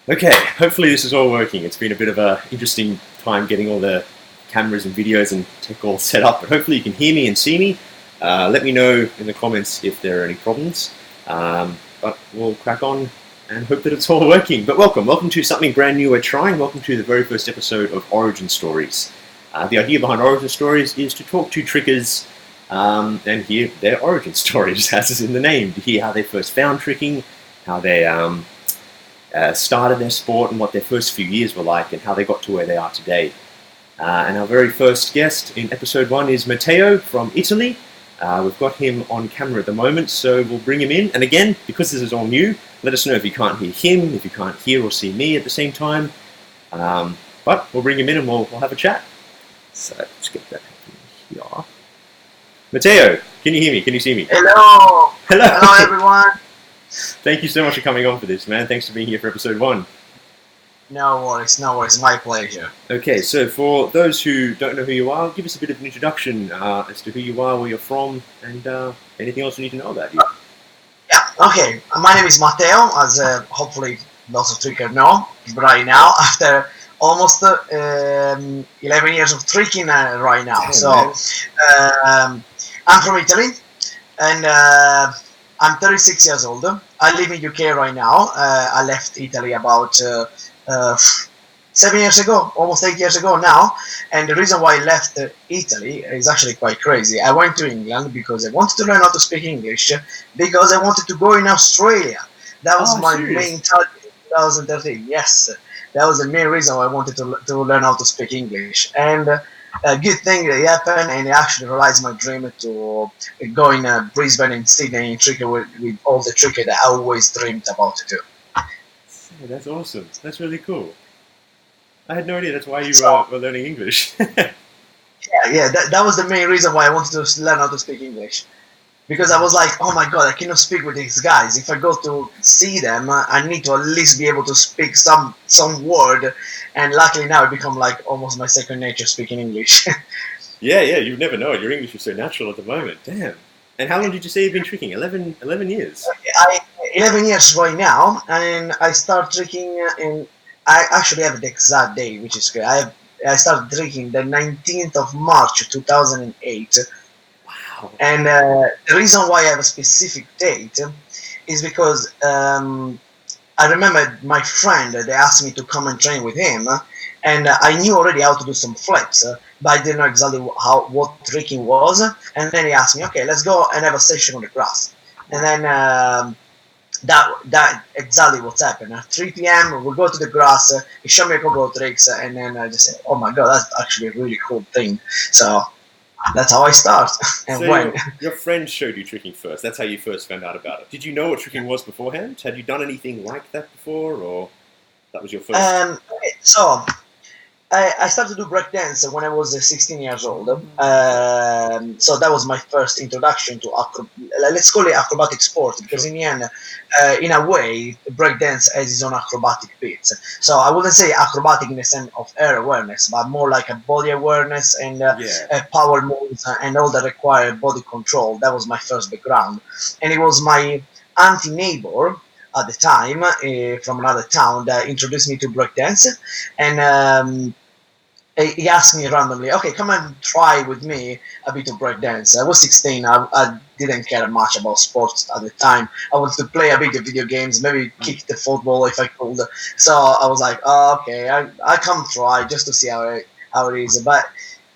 Okay, hopefully this is all working. It's been a bit of an interesting time getting all the cameras and videos and tech all set up, but hopefully you can hear me and see me. Let me know in the comments if there are any problems. But we'll crack on and hope that it's all working. But welcome to something brand new we're trying. Welcome to the very first episode of Origin Stories. The idea behind Origin Stories is to talk to trickers and hear their origin stories, as is in the name, to hear how they first found tricking, how they started their sport and what their first few years were like and how they got to where they are today. And our very first guest in episode 1 is Matteo from Italy. We've got him on camera at the moment, so we'll bring him in. And again, because this is all new, let us know if you can't hear him, if you can't hear or see me at the same time. But we'll bring him in and we'll have a chat. So let's get that here. Matteo, can you hear me? Can you see me? Hello! Hello! Hello, everyone! Thank you so much for coming on for this, man. Thanks for being here for episode 1. No worries, my pleasure. Okay, so for those who don't know who you are, give us a bit of an introduction as to who you are, where you're from, and anything else we need to know about you. Yeah, okay. My name is Matteo, as hopefully lots of trickers know right now, after almost 11 years of tricking right now. Damn, I'm from Italy, and I'm 36 years old. I live in UK right now. I left Italy about 7 years ago, almost 8 years ago now. And the reason why I left Italy is actually quite crazy. I went to England because I wanted to learn how to speak English, because I wanted to go in Australia. That was my main target in 2013. Yes, that was the main reason why I wanted to learn how to speak English. And a good thing that happened, and I actually realized my dream to go in Brisbane and Sydney and trick with all the trick that I always dreamed about to do. Yeah, that's awesome. That's really cool. I had no idea that's why you were learning English. Yeah, that was the main reason why I wanted to learn how to speak English. Because I was like, oh my god, I cannot speak with these guys. If I go to see them, I need to at least be able to speak some word. And luckily now it become like almost my second nature speaking English. Yeah, you never know it. Your English is so natural at the moment. Damn. And how long did you say you've been tricking? 11 years? 11 years right now, and I start tricking I actually have the exact date, which is great. I started drinking the 19th of March 2008. Wow. And the reason why I have a specific date is because I remember my friend, they asked me to come and train with him, and I knew already how to do some flips, but I didn't know exactly what tricking was. And then he asked me, okay, let's go and have a session on the grass. And then that exactly what's happened. At 3 p.m. we go to the grass, he showed me a couple of tricks, and then I just said, oh my god, that's actually a really cool thing. So that's how I start. And so your friend showed you tricking first. That's how you first found out about it. Did you know what tricking was beforehand? Had you done anything like that before, or that was your first? So I started to do breakdance when I was 16 years old. So that was my first introduction to let's call it acrobatic sport, because in the end, in a way, breakdance has its own acrobatic bits. So I wouldn't say acrobatic in the sense of air awareness, but more like a body awareness and power moves and all that required body control. That was my first background. And it was my auntie neighbor at the time from another town that introduced me to breakdance. And he asked me randomly, okay, come and try with me a bit of breakdance. I was 16. I didn't care much about sports at the time. I wanted to play a bit of video games, maybe kick the football if I could. So I was like, oh, okay, I come try just to see how it is. But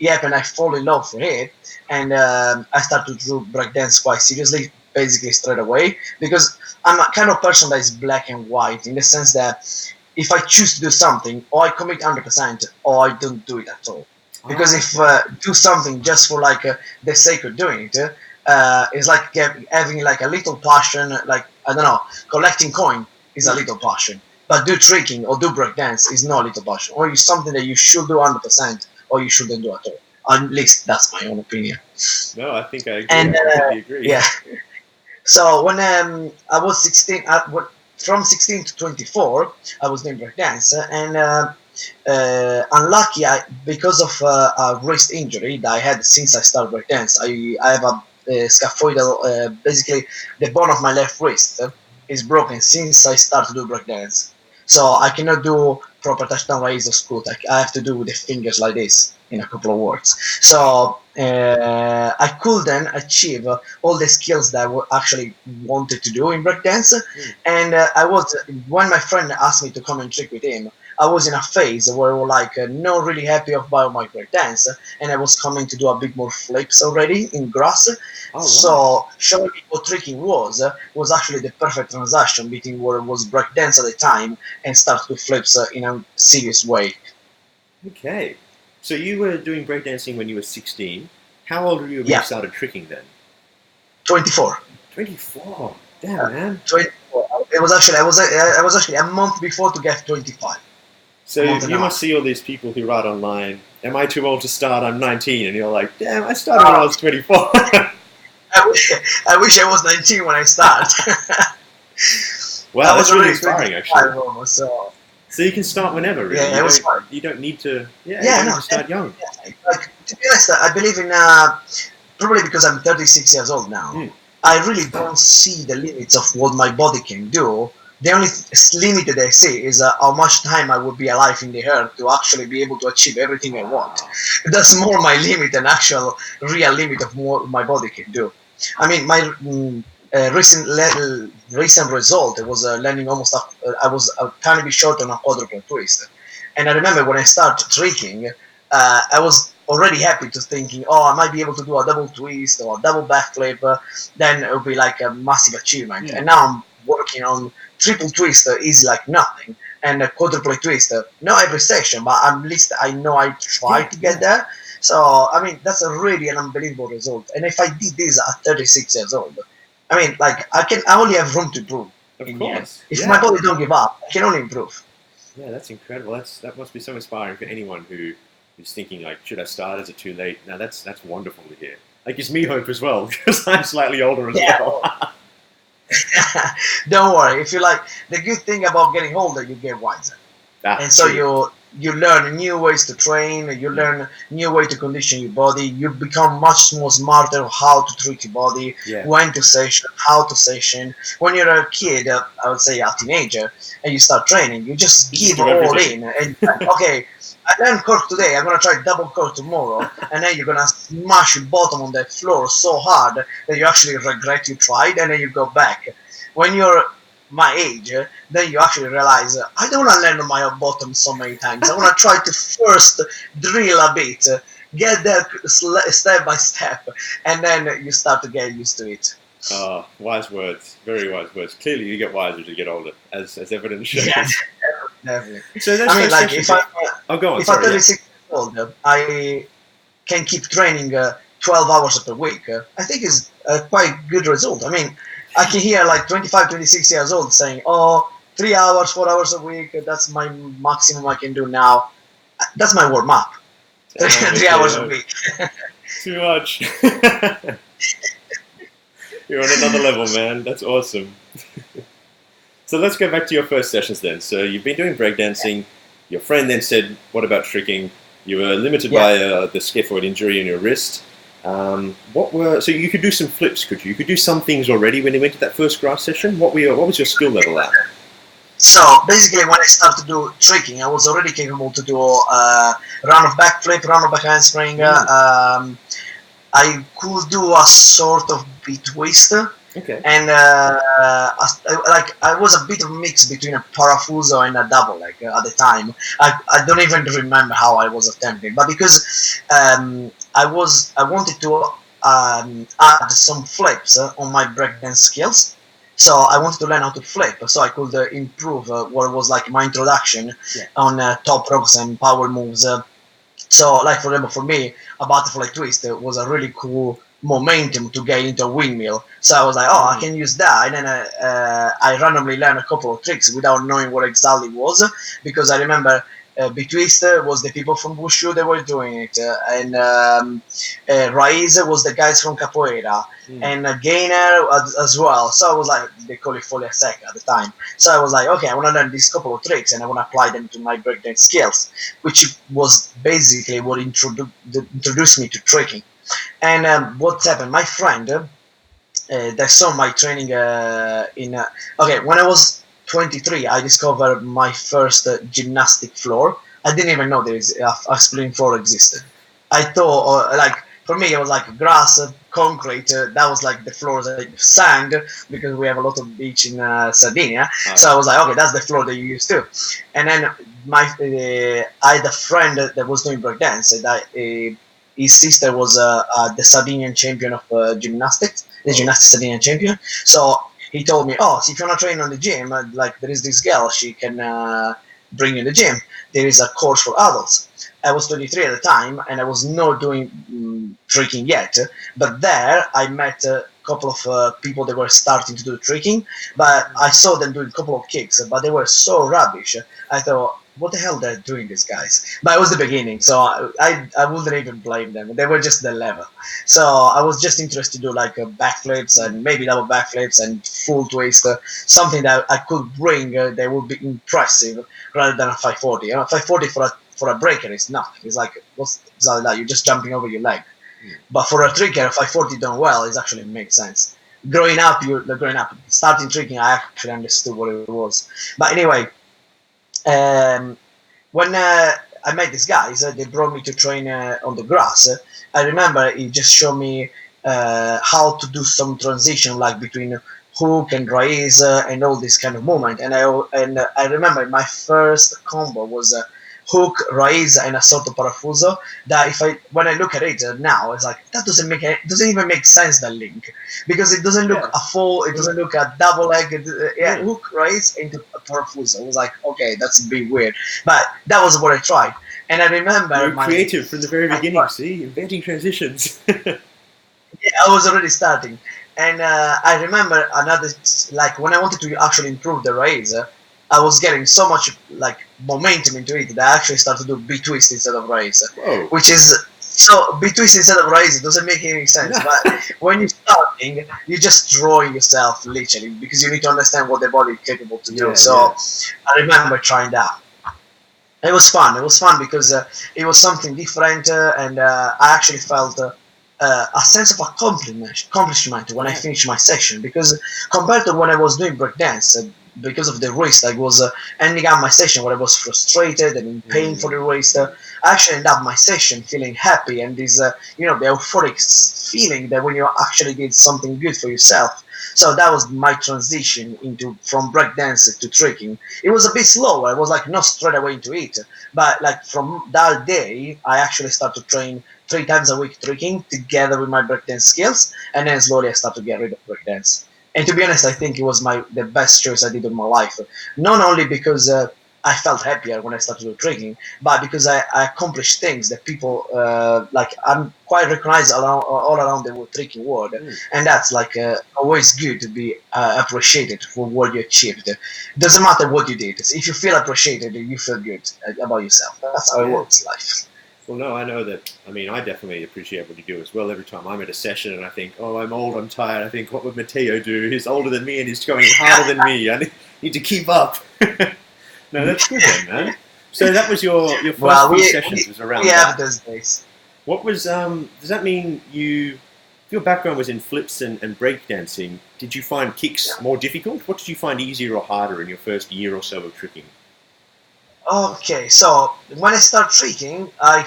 yeah, and I fall in love for it. And I started to do breakdance quite seriously, basically straight away, because I'm a kind of person that is black and white, in the sense that if I choose to do something, or I commit 100%, or I don't do it at all. Because if do something just for like the sake of doing it, it's like having like a little passion, like, I don't know, collecting coin is a little passion. But do tricking or do breakdance is not a little passion, or it's something that you should do 100%, or you shouldn't do at all. At least that's my own opinion. No, I think I agree. And, I completely agree. Yeah. So when I was 16, from 16 to 24, I was doing breakdance, and unlucky, because of a wrist injury that I had since I started breakdance, I have a scaphoidal, basically the bone of my left wrist is broken since I started to do breakdance. So I cannot do proper touchdown raise or scoot. I have to do with the fingers like this in a couple of words. So I couldn't achieve all the skills that I actually wanted to do in breakdance. And I was, when my friend asked me to come and trick with him, I was in a phase where I was like not really happy about my breakdance, and I was coming to do a bit more flips already in grass. Oh, wow. So showing me what tricking was actually the perfect transaction between what was breakdance at the time and start to flips in a serious way. Okay. So you were doing breakdancing when you were 16. How old were you when Yeah. you started tricking then? 24. 24. Damn, man. 24. It was actually I was actually a month before to get 25. So you must see all these people who write online, am I too old to start? I'm 19. And you're like, damn, I started when I was 24. I wish I was 19 when I started. Wow, that's really inspiring, actually. Almost, so you can start whenever, really. Yeah, you don't need to. Yeah, yeah, you no, need to start young. Yeah, like, to be honest, I believe in probably because I'm 36 years old now. I really don't see the limits of what my body can do. The only limit that I see is how much time I would be alive in the earth to actually be able to achieve everything I want. That's more my limit than actual real limit of what my body can do. I mean, my recent result was landing almost. I was a tiny bit short on a quadruple twist, and I remember when I started tricking, I was already happy to thinking, oh, I might be able to do a double twist or a double backflip. Then it would be like a massive achievement. And now I'm working on triple twist is like nothing, and a quadruple twist, not every section, but at least I know I try to get there. So I mean, that's a really an unbelievable result. And if I did this at 36 years old, I mean, like I only have room to improve. Of course. If my body don't give up, I can only improve. Yeah, that's incredible. That must be so inspiring for anyone who's thinking like, should I start? Is it too late? Now that's wonderful to hear. That gives me hope as well because I'm slightly older as well. Don't worry. If you like, the good thing about getting older, you get wiser, and so you learn new ways to train. You learn new way to condition your body. You become much more smarter of how to treat your body, when to session, how to session. When you're a kid, I would say a teenager, and you start training, you just give all in. And okay, I learned cork today. I'm gonna try double cork tomorrow, and then you're gonna smash your bottom on the floor so hard that you actually regret you tried, and then you go back. When you're my age, then you actually realize I don't want to land on my bottom so many times. I want to try to first drill a bit, get there step by step, and then you start to get used to it. Wise words, very wise words. Clearly, you get wiser as you get older, as evidence shows. Yeah, definitely. So that's like if I'm 36 years old, I can keep training 12 hours per week. I think is a quite good result. I mean, I can hear like 25, 26 years old saying, oh, 3 hours, 4 hours a week, that's my maximum I can do now. That's my warm up. 3 hours a week. Too much. You're on another level, man. That's awesome. So let's go back to your first sessions then. So you've been doing breakdancing. Your friend then said, what about tricking? You were limited by the scaphoid injury in your wrist. So you could do some flips, could you? You could do some things already when you went to that first grass session. What was your skill level at? So basically, when I started to do tricking, I was already capable to do run of backflip, run of back handspring. I could do a sort of beat twist. Okay. And I was a bit of a mix between a parafuso and a double leg at the time. I don't even remember how I was attempting, but because I wanted to add some flips on my breakdance skills, so I wanted to learn how to flip, so I could improve what was like my introduction on top rocks and power moves. So, like for example, for me, a butterfly twist was a really cool momentum to get into a windmill. So I was like, oh, I can use that. And then I randomly learned a couple of tricks without knowing what exactly it was, because I remember B-twist was the people from Wushu that were doing it, and Raiz was the guys from Capoeira, and Gainer as well. So I was like, they call it Folia Seca at the time. So I was like, okay, I want to learn these couple of tricks and I want to apply them to my breakdance skills, which was basically what introduced me to tricking. And what happened? My friend that saw my training when I was 23, I discovered my first gymnastic floor. I didn't even know there is a spring floor existed. I thought, like, for me, it was like grass, concrete. That was like the floors, like sand, because we have a lot of beach in Sardinia. So I was like, okay, that's the floor that you used to. And then I had a friend that was doing breakdance. His sister was the Sardinian champion of gymnastics, the gymnastics Sardinian champion. So he told me, oh, so if you want to train on the gym, like there is this girl, she can bring you in the gym. There is a course for adults. I was 23 at the time, and I was not doing tricking yet. But there, I met a couple of people that were starting to do tricking. But I saw them doing a couple of kicks, but they were so rubbish. I thought, what the hell they're doing, these guys? But it was the beginning, so I wouldn't even blame them. They were just the level. So I was just interested to do like backflips and maybe double backflips and full twist, something that I could bring that would be impressive rather than a 540. 540 for a breaker is nothing. It's like, what's that? You're just jumping over your leg. But for a tricker, 540 done well, it actually makes sense. Growing up, starting tricking, I actually understood what it was. But anyway, when I met these guys, they brought me to train on the grass. I remember he just showed me how to do some transition, like between hook and raise and all this kind of movement. And I remember my first combo was hook, raise, and a sort of parafuso. That when I look at it now, it's like that doesn't even make sense, that link, because it doesn't look a full, it doesn't look a double leg. Hook, raise into a parafuso. I was like, okay, that's a bit weird, but that was what I tried. And I remember creative from the very beginning. See, inventing transitions. Yeah, I was already starting. And I remember like when I wanted to actually improve the raise, I was getting so much like momentum into it that I actually started to do B-twist instead of raise. Whoa. Which is, so B-twist instead of raise, it doesn't make any sense. But when you're starting, you're just drawing yourself literally, because you need to understand what the body is capable to do. I remember trying that. It was fun. It was fun because it was something different, and I actually felt a sense of accomplishment when I finished my session, because compared to when I was doing breakdance, because of the wrist, I was ending up my session where I was frustrated and in pain for the wrist. I actually ended up my session feeling happy, and this, the euphoric feeling that when you actually did something good for yourself. So that was my transition from breakdance to tricking. It was a bit slower. I was like not straight away into it, but like from that day, I actually started to train 3 times a week tricking together with my breakdance skills, and then slowly I started to get rid of breakdance. And to be honest, I think it was the best choice I did in my life. Not only because I felt happier when I started to do tricking, but because I accomplished things that people I'm quite recognized all around the tricking world, and that's like always good to be appreciated for what you achieved. Doesn't matter what you did. If you feel appreciated, you feel good about yourself. That's how it works in life. Well, no, I know that. I mean, I definitely appreciate what you do as well. Every time I'm at a session and I think, oh, I'm old, I'm tired, I think, what would Matteo do? He's older than me and he's going harder than me. I need to keep up. No, that's good then, man. So that was your first few sessions was around that. Those days. What was, does that mean if your background was in flips and breakdancing, did you find kicks more difficult? What did you find easier or harder in your first year or so of tricking? Okay, so when I started tricking, I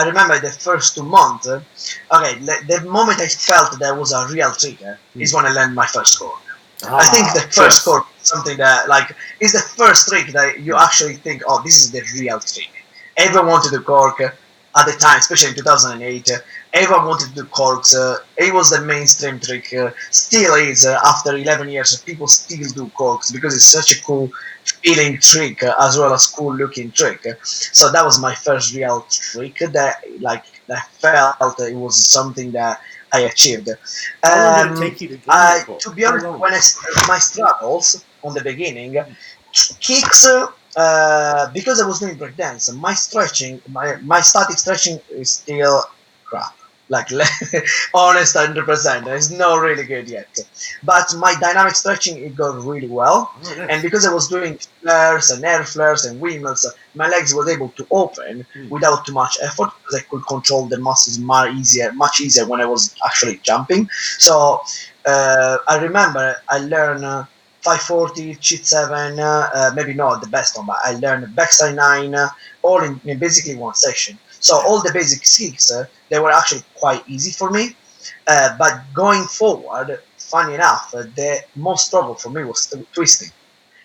remember the first 2 months. The moment I felt there was a real tricker is when I learned my first cork. I think the first cork is something that is the first trick that you actually think, oh, this is the real trick. Everyone wanted to cork at the time, especially in 2008. Everyone wanted to do corks. It was the mainstream trick. Still is after 11 years. People still do corks because it's such a cool feeling trick as well as cool looking trick. So that was my first real trick that felt it was something that I achieved. How long did it take you to get to be honest, when my struggles on the beginning, kicks. Because I was doing breakdance, my stretching, my static stretching is still crap. Like honest 100%, it's not really good yet. But my dynamic stretching, it got really well. Oh, nice. And because I was doing flares and air flares and windmills, my legs was able to open without too much effort, because I could control the muscles much easier when I was actually jumping. So I remember I learned 540, cheat 7, maybe not the best one, but I learned backside 9, all in basically one session. So all the basic skills, they were actually quite easy for me. But going forward, funny enough, the most trouble for me was twisting.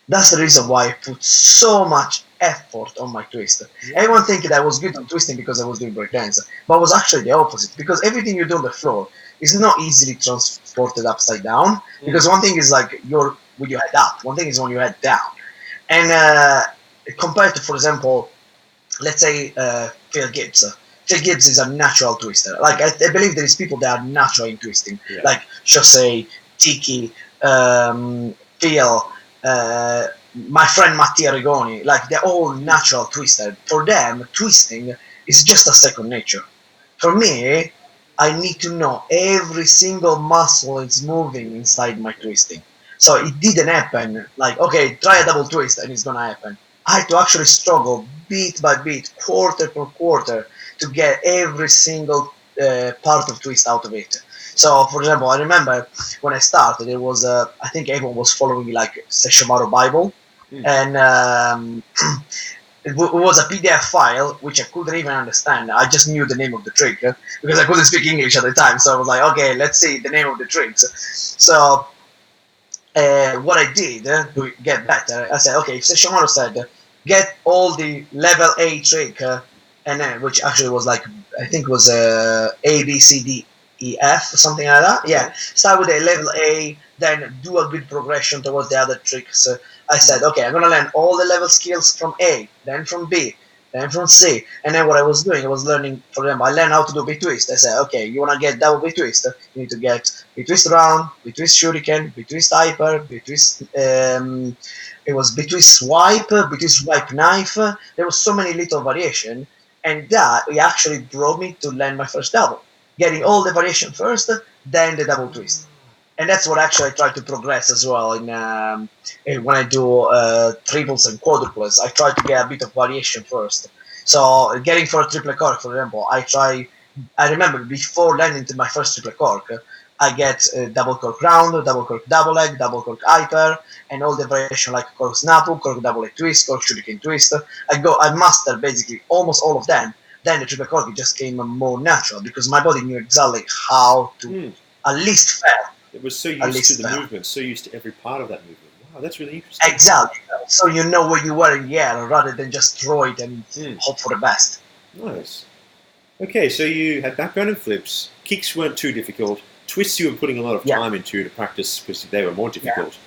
That's the reason why I put so much effort on my twist. Everyone think that I was good on twisting because I was doing breakdance, but it was actually the opposite. Because everything you do on the floor is not easily transported upside down. Because one thing is like you're with your head up, one thing is when your head down. And compared to, for example, let's say Phil Gibbs. Phil Gibbs is a natural twister. Like I believe there is people that are natural in twisting, like Jose, Tiki, Phil, my friend Matteo Rigoni. Like they're all natural twister. For them, twisting is just a second nature. For me, I need to know every single muscle is moving inside my twisting. So it didn't happen. Like, okay, try a double twist and it's gonna happen. I had to actually struggle bit by bit, quarter per quarter, to get every single part of twist out of it. So, for example, I remember when I started, it was I think everyone was following like Seshomaru Bible, and it was a PDF file which I couldn't even understand. I just knew the name of the trick because I couldn't speak English at the time. So I was like, okay, let's see the name of the tricks. So what I did to get better, I said, okay, if Seshomaru said, get all the level A trick, and then, which actually was like, I think it was A, B, C, D, E, F, something like that. Yeah, start with a level A, then do a good progression towards the other tricks. I said, okay, I'm going to learn all the level skills from A, then from B, then from C. And then what I was doing, I was learning, for example, I learned how to do B-twist. I said, okay, you want to get double B-twist, you need to get B-twist round, B-twist shuriken, B-twist hyper, B-twist, it was B-twist swipe, B-twist swipe knife. There was so many little variation, and that actually brought me to learn my first double. Getting all the variation first, then the double twist. And that's what actually I try to progress as well in when I do triples and quadruples. I try to get a bit of variation first. So getting for a triple cork, for example, I remember before learning to my first triple cork, I get double cork round, double cork double leg, double cork hyper, and all the variation like cork snapu, cork double leg twist, cork shuriken twist. I master basically almost all of them. Then the triple cork just came more natural because my body knew exactly how to at least fail. It was so used to the movement, so used to every part of that movement. Wow, that's really interesting. Exactly. So you know where you were in the air rather than just throw it and hope for the best. Nice. Okay, so you had background in flips. Kicks weren't too difficult. Twists you were putting a lot of time into to practice because they were more difficult.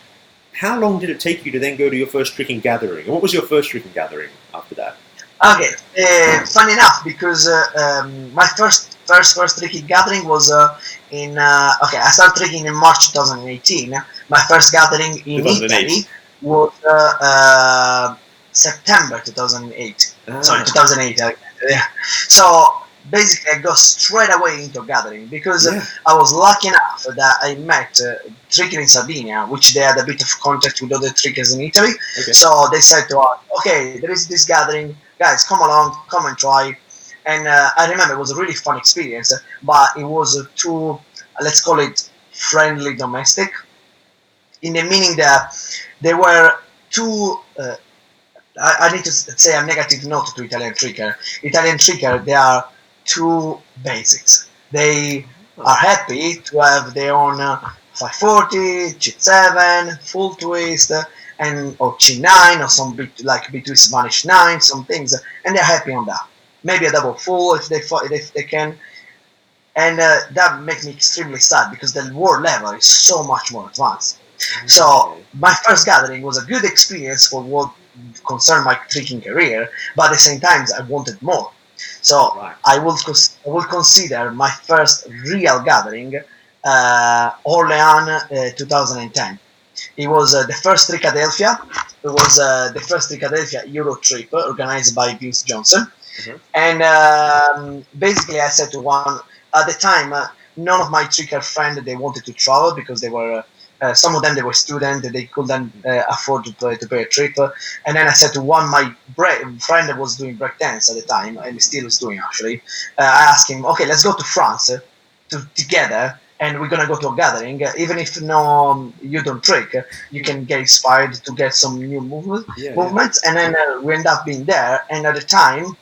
How long did it take you to then go to your first tricking gathering? And what was your first tricking gathering after that? Okay, funny enough, because my first tricking gathering was in I started tricking in March 2018. My first gathering in 2008. Italy was September 2008. Sorry, 2008. Yeah. So basically, I got straight away into gathering because I was lucky enough that I met tricking in Sardinia, which they had a bit of contact with other trickers in Italy. Okay. So they said to us, okay, there is this gathering. Guys, come along, come and try. And I remember it was a really fun experience, but it was too, let's call it, friendly domestic, in the meaning that there were two, I need to say a negative note to Italian tricker. Italian tricker, they are too basics. They are happy to have their own 540, cheat 7, full twist, and or G9 or some bit like between Spanish 9, some things, and they're happy on that. Maybe a double full if they can, and that makes me extremely sad because the world level is so much more advanced. So my first gathering was a good experience for what concerned my tricking career, but at the same time I wanted more. So I will consider my first real gathering Orleans 2010. It was the first Tricadelphia. It was the first Tricadelphia Euro trip organized by Vince Johnson. And basically I said to one, at the time, none of my tricker friends, they wanted to travel because they were, some of them, they were students, they couldn't afford to pay a trip. And then I said to one, my friend that was doing breakdance at the time, and still is doing actually, I asked him, okay, let's go to France together and we're gonna go to a gathering. Even if no, you don't trick, you can get inspired to get some new movements, and then we end up being there. And at the time,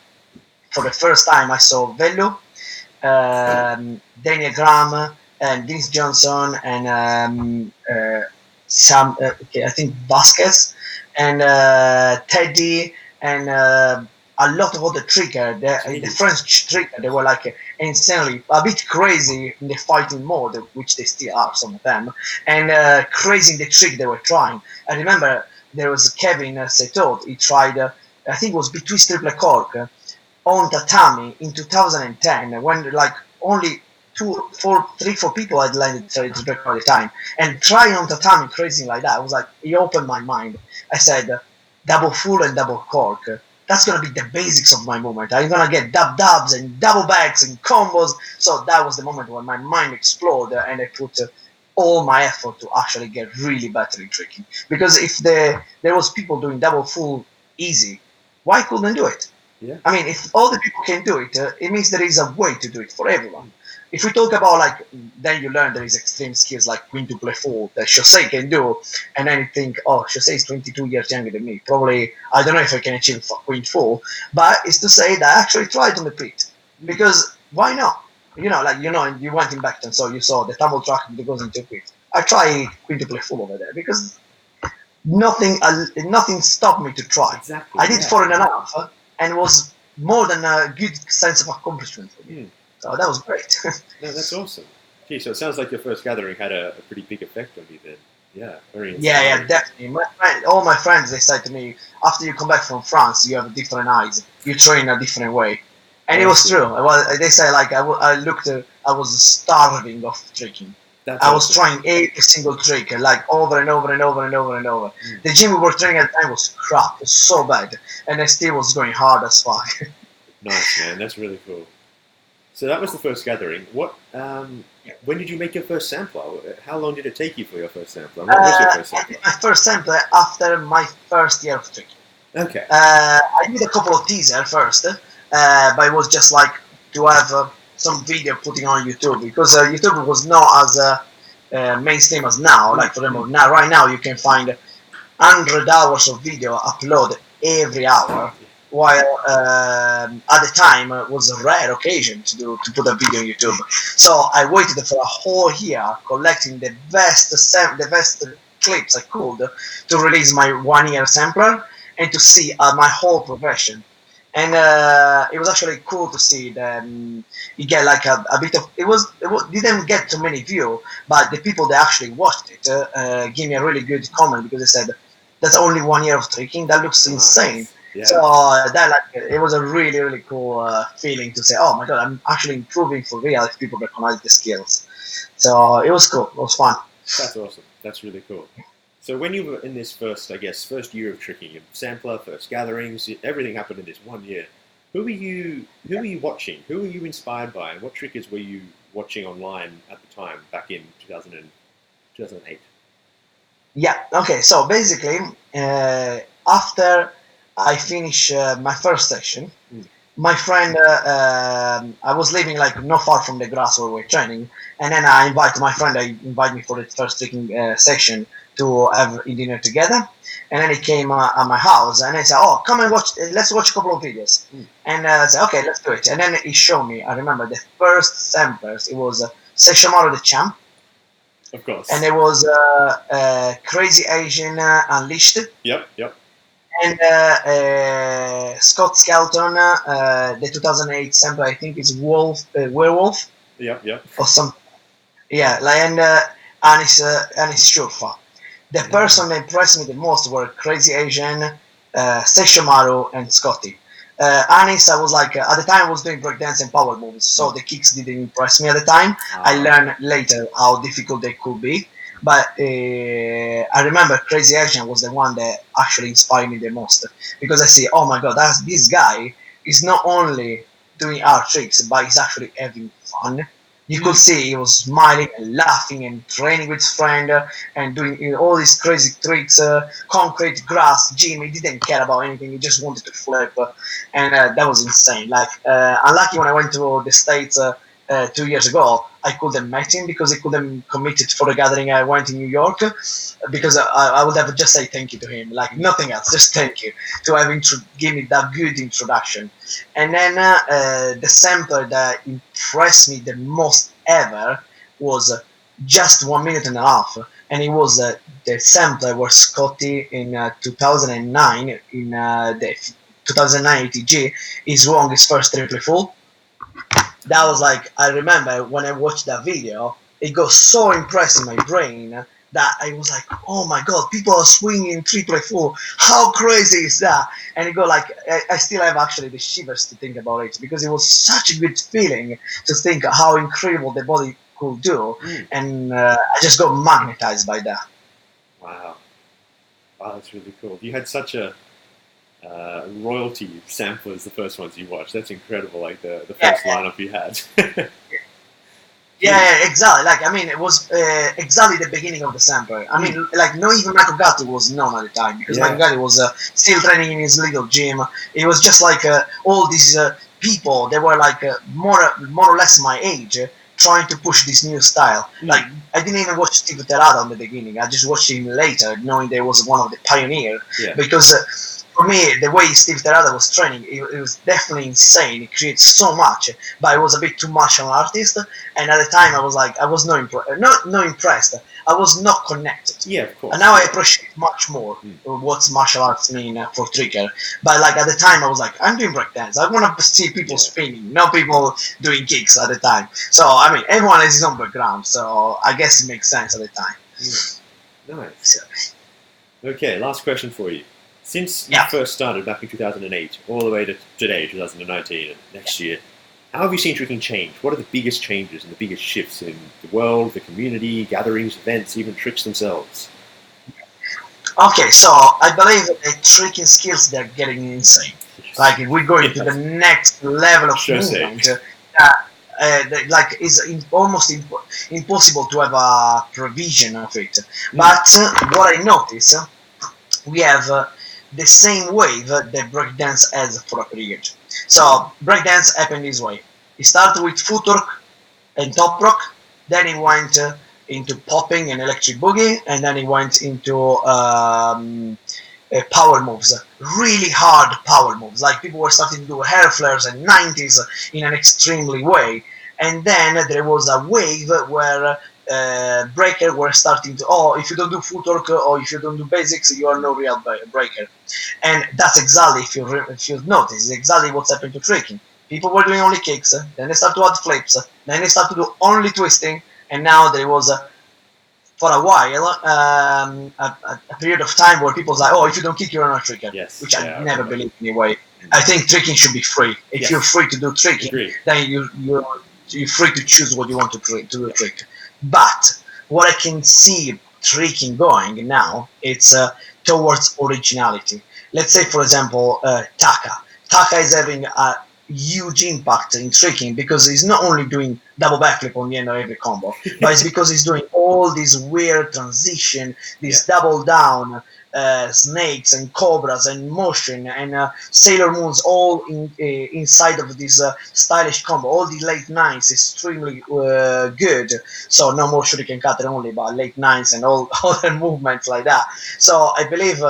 for the first time, I saw Velu, Daniel Graham, and Vince Johnson, and some, I think Vasquez, and Teddy, and a lot of other tricker. The French tricker, they were like insanely, a bit crazy in the fighting mode, which they still are, some of them, and crazy in the trick they were trying. I remember there was Kevin Setot, he tried, I think it was between triple cork on tatami in 2010, when like only 4 people had landed triple cork at the time, and trying on tatami crazy like that, I was like, it opened my mind. I said, double full and double cork. That's gonna be the basics of my movement. I'm gonna get dubs and double backs and combos. So that was the moment when my mind exploded, and I put all my effort to actually get really better in tricking. Because if there was people doing double full easy, why couldn't I do it? Yeah. I mean, if all the people can do it, it means there is a way to do it for everyone. If we talk about like, then you learn there is extreme skills like quintuple full that Jose can do, and then you think, oh, Jose is 22 years younger than me. Probably, I don't know if I can achieve quint full, but it's to say that I actually tried on the pit. Because why not? You went in Beckton, so you saw the tumble track that goes into pit. I try quintuple full over there because nothing stopped me to try. Exactly. I did 4.5, and it was more than a good sense of accomplishment for me. So that was great. No, that's awesome. Gee, so it sounds like your first gathering had a pretty big effect on you then. Yeah, very inspiring. Yeah, definitely. All my friends, they said to me, after you come back from France, you have different eyes. You train a different way. And it was true. They say, like, I was starving of tricking. I was trying every single trick, like over and over and over and over and over. The gym we were training at the time was crap. It was so bad. And I still was going hard as fuck. Nice, man. That's really cool. So that was the first gathering. What? When did you make your first sampler? How long did it take you for your first sampler? What was your first sampler? I did my first sampler after my first year of tricking. Okay. I did a couple of teasers first, but it was just like to have some video putting on YouTube, because YouTube was not as mainstream as now. Like, for example, right now you can find 100 hours of video uploaded every hour. While at the time it was a rare occasion to put a video on YouTube. So I waited for a whole year collecting the best clips I could to release my 1 year sampler and to see my whole progression. And it was actually cool to see that you get like a bit of it didn't get too many views, but the people that actually watched it gave me a really good comment, because they said, that's only 1 year of tricking, that looks insane. Yeah. So it was a really, really cool feeling to say, oh my god, I'm actually improving for real if people recognize the skills. So it was cool. It was fun. That's awesome. That's really cool. So when you were in this first year of tricking, your sampler, first gatherings, everything happened in this 1 year. Who were you watching? Who were you inspired by? And what trickers were you watching online at the time, back in 2008? Yeah. Okay. So basically, after I finished my first session, my friend, I was living like not far from the grass where we were training, and then I invited my friend. Invited me for the first tricking session to have dinner together, and then he came at my house, and I said, "Oh, come and watch. Let's watch a couple of videos." And I said, "Okay, let's do it." And then he showed me. I remember the first samplers. It was Seixamaro the Champ. Of course. And there was Crazy Asian Unleashed. Yep. And Scott Skelton, the 2008 sample, I think is Werewolf. Yep. Or something. Yeah, and Anis Shurfa. The person that impressed me the most were Crazy Asian, Seixamaro, and Scotty. Anis, I was like, at the time I was doing breakdance and power moves, so the kicks didn't impress me at the time. I learned later how difficult they could be. But I remember Crazy Asian was the one that actually inspired me the most, because I see, oh my god, this guy is not only doing art tricks, but he's actually having fun. You could see he was smiling and laughing and training with his friend and doing all these crazy tricks, concrete, grass, gym. He didn't care about anything. He just wanted to flip, and that was insane. Like, unlucky when I went to the States 2 years ago, I couldn't meet him because he couldn't commit it for the gathering I went in New York, because I would have just say thank you to him, like nothing else, just thank you to have give me that good introduction. And then the sample that impressed me the most ever was just 1 minute and a half, and it was the sampler where Scotty in 2009 in the 2009 ATG is wrong his first triple full. That was like, I remember when I watched that video, it got so impressed in my brain that I was like, oh my god, people are swinging triple full. How crazy is that? And it got like, I still have actually the shivers to think about it, because it was such a good feeling to think how incredible the body could do. And I just got magnetized by that. Wow. Wow, that's really cool. You had such a royalty samplers, the first ones you watched. That's incredible, like the first lineup you had. Yeah, exactly. Like, I mean, it was exactly the beginning of the sampler. I mean, like, not even Michael Gatti was known at the time, because Michael Gatti was still training in his little gym. It was just like all these people, they were like more or less my age, trying to push this new style. Like, I didn't even watch Steve Terrada in the beginning. I just watched him later, knowing they was one of the pioneers. Because for me, the way Steve Terrada was training, it was definitely insane. It created so much, but it was a bit too much of an artist. And at the time, I was like, I was not impressed. I was not connected. Yeah, of course. And now I appreciate much more what martial arts mean for Tricker. But like at the time, I was like, I'm doing breakdance. I want to see people spinning, not people doing kicks at the time. So I mean, everyone has his own background, so I guess it makes sense at the time. Nice. Okay, last question for you. Since you first started back in 2008, all the way to today, 2019, and next year, how have you seen tricking change? What are the biggest changes and the biggest shifts in the world, the community, gatherings, events, even tricks themselves? Okay, so I believe the tricking skills, they're getting insane. Like, if we go into the next level of movement, like, it's almost impossible to have a provision of it. But what I notice, we have the same wave that breakdance has for a period. So breakdance happened this way. It started with footwork and top rock, then it went into popping and electric boogie, and then it went into power moves, really hard power moves. Like, people were starting to do hair flares and 90s in an extremely way. And then there was a wave where breaker were starting to, if you don't do footwork or if you don't do basics, you are no real breaker. And that's exactly, if you notice, exactly what's happened to tricking. People were doing only kicks, then they start to add flips, then they start to do only twisting, and now there was for a while a period of time where people was like, if you don't kick, you're not a tricker, which I never believed anyway. I think tricking should be free. If you're free to do tricking, then you're free to choose what you want to do a trick. But what I can see tricking going now, it's towards originality. Let's say, for example, Taka. Taka is having a huge impact in tricking because he's not only doing double backflip on the end of every combo, but it's because he's doing all these weird transition, these double down, snakes and cobras and motion and Sailor Moons all inside of this stylish combo. All the late nines extremely good. So no more shuriken cutter only, but late nines and all other movements like that. So I believe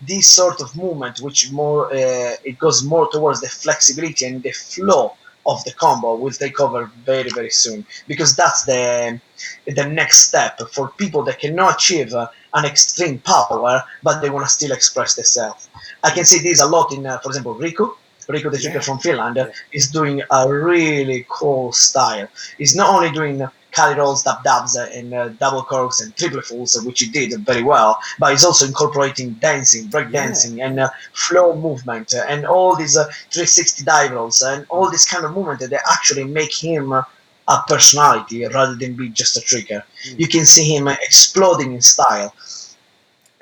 this sort of movement, which more it goes more towards the flexibility and the flow of the combo, will take over very, very soon, because that's the next step for people that cannot achieve an extreme power, but they want to still express themselves. I can see this a lot in, for example, Riku, the tricker from Finland, is doing a really cool style. He's not only doing carry rolls, dab-dabs, and double curls and triple fulls, which he did very well, but he's also incorporating dancing, breakdancing, and flow movement, and all these 360 dive rolls, and all this kind of movement that actually make him a personality rather than be just a tricker. You can see him exploding in style.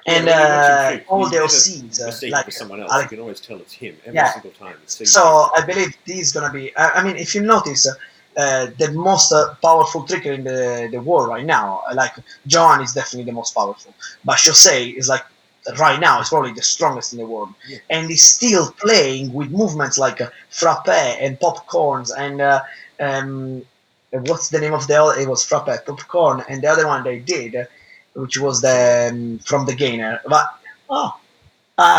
And all the OCs, like someone else, you can always tell it's him every single time. So I believe this is gonna be. I mean, if you notice, the most powerful tricker in the world right now, like Johan is definitely the most powerful, but Jose is like right now is probably the strongest in the world, and he's still playing with movements like frappe and popcorns and what's the name of the other? It was frappe popcorn, and the other one they did, which was the from the Gainer. But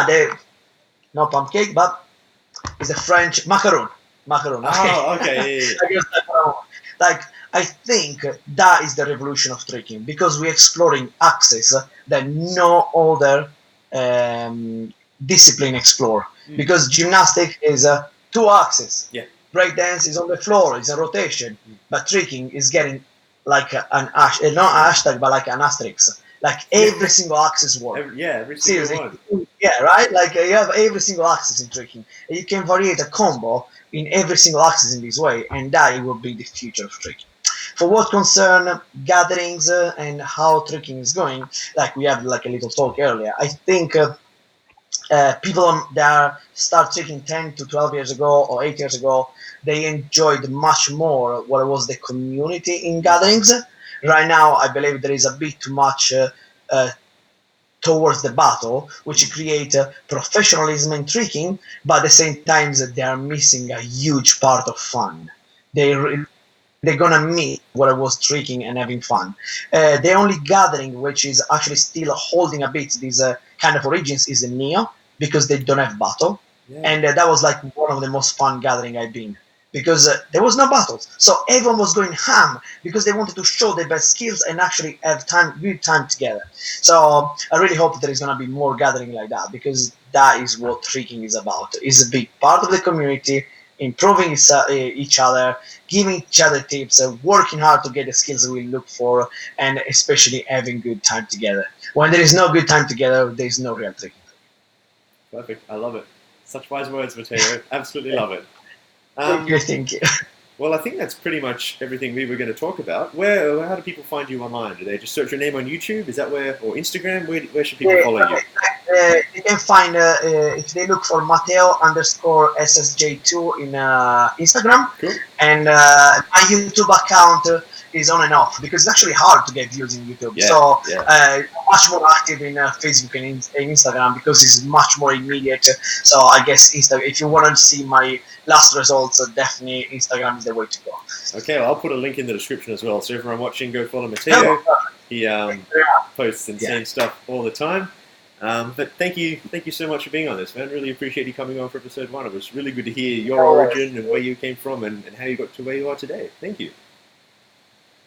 they no pancake, but it's a French macaron. Macaron. Okay. Oh, okay. Yeah, I guess like I think that is the revolution of tricking, because we're exploring axes that no other discipline explore. Because gymnastic is 2 axes. Yeah. Breakdance is on the floor, it's a rotation. But tricking is getting like not an hashtag, but like an asterisk. Like every single axis work. Every single Seriously. one. Yeah, right? Like you have every single axis in tricking. And you can variate a combo in every single axis in this way, and that will be the future of tricking. For what concern gatherings and how tricking is going, like we had like a little talk earlier, I think people that start tricking 10 to 12 years ago or 8 years ago, they enjoyed much more what was the community in gatherings. Right now, I believe there is a bit too much towards the battle, which create professionalism in tricking, but at the same time they are missing a huge part of fun. They're gonna miss what I was tricking and having fun. The only gathering which is actually still holding a bit these kind of origins is the Neo, because they don't have battle, and that was like one of the most fun gathering I've been, because there was no battles, so everyone was going ham because they wanted to show their best skills and actually have good time together. So I really hope there is gonna be more gathering like that, because that is what tricking is about. It's a big part of the community, improving each other, giving each other tips, working hard to get the skills we look for, and especially having good time together. When there is no good time together, there is no real tricking. Perfect. I love it. Such wise words, Matteo. Absolutely love it. Thank you. Well, I think that's pretty much everything we were going to talk about. How do people find you online? Do they just search your name on YouTube? Is that or Instagram? Where should people follow you? You can find, if they look for Matteo_SSJ2 in Instagram. Cool. And my YouTube account is on and off, because it's actually hard to get views in YouTube. Much more active in Facebook and Instagram, because it's much more immediate. So I guess if you want to see my last results, definitely Instagram is the way to go. Okay, well, I'll put a link in the description as well. So everyone watching, go follow Matteo. He posts insane stuff all the time. But thank you so much for being on this, man. Really appreciate you coming on for episode 1. It was really good to hear your origin and where you came from and how you got to where you are today. Thank you.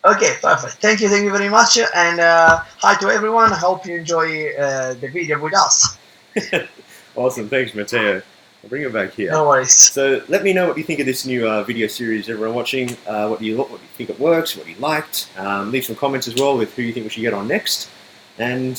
Okay, perfect. Thank you very much. And hi to everyone. I hope you enjoy the video with us. Awesome. Thanks, Matteo. I'll bring it back here. No worries. So let me know what you think of this new video series, everyone watching. What you think it works, what you liked. Leave some comments as well with who you think we should get on next. And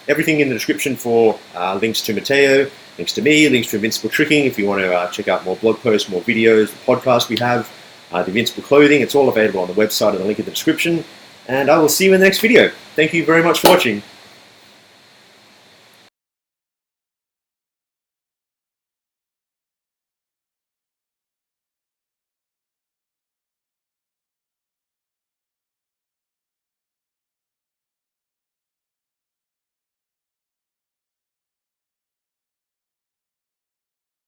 everything in the description for links to Matteo, links to me, links to Invincible Tricking. If you want to check out more blog posts, more videos, the podcast we have, the Invincible clothing, it's all available on the website and the link in the description. And I will see you in the next video. Thank you very much for watching.